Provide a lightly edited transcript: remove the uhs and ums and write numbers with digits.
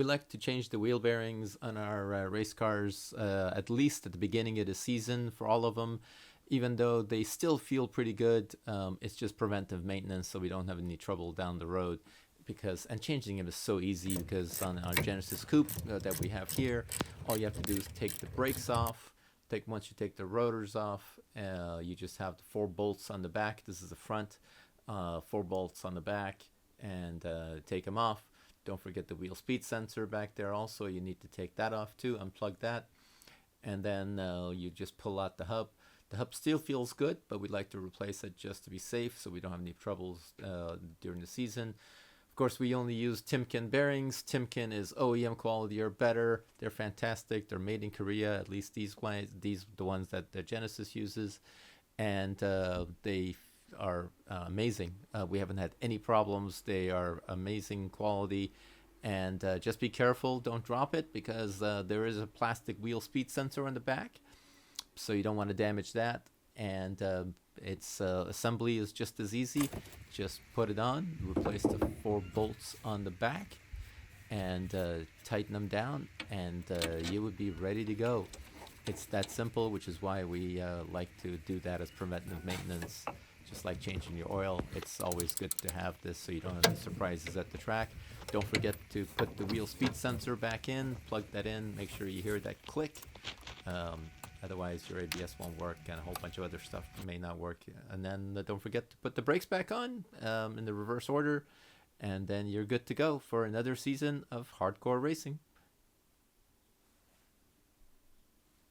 We like to change the wheel bearings on our race cars at least at the beginning of the season for all of them. Even though they still feel pretty good, it's just preventive maintenance, so we don't have any trouble down the road. And changing them is so easy, because on our Genesis Coupe that we have here, all you have to do is take the brakes off. Once you take the rotors off, you just have the 4 bolts on the back. This is the front, 4 bolts on the back, and take them off. Don't forget the wheel speed sensor back there also. You need to take that off too, unplug that. And then you just pull out the hub. The hub still feels good, but we'd like to replace it just to be safe, so we don't have any troubles during the season. Of course, we only use Timken bearings. Timken is OEM quality or better. They're fantastic. They're made in Korea, at least the ones that the Genesis uses. And they are amazing. We haven't had any problems. They are amazing quality. And just be careful, don't drop it, because there is a plastic wheel speed sensor on the back, so you don't want to damage that. And its assembly is just as easy. Just put it on, replace the 4 bolts on the back, and tighten them down, and you would be ready to go. It's that simple, which is why we like to do that as preventive maintenance. Just like changing your oil, it's always good to have this so you don't have any surprises at the track. Don't forget to put the wheel speed sensor back in, plug that in, make sure you hear that click. Otherwise your ABS won't work, and a whole bunch of other stuff may not work. And then don't forget to put the brakes back on in the reverse order, and then you're good to go for another season of hardcore racing.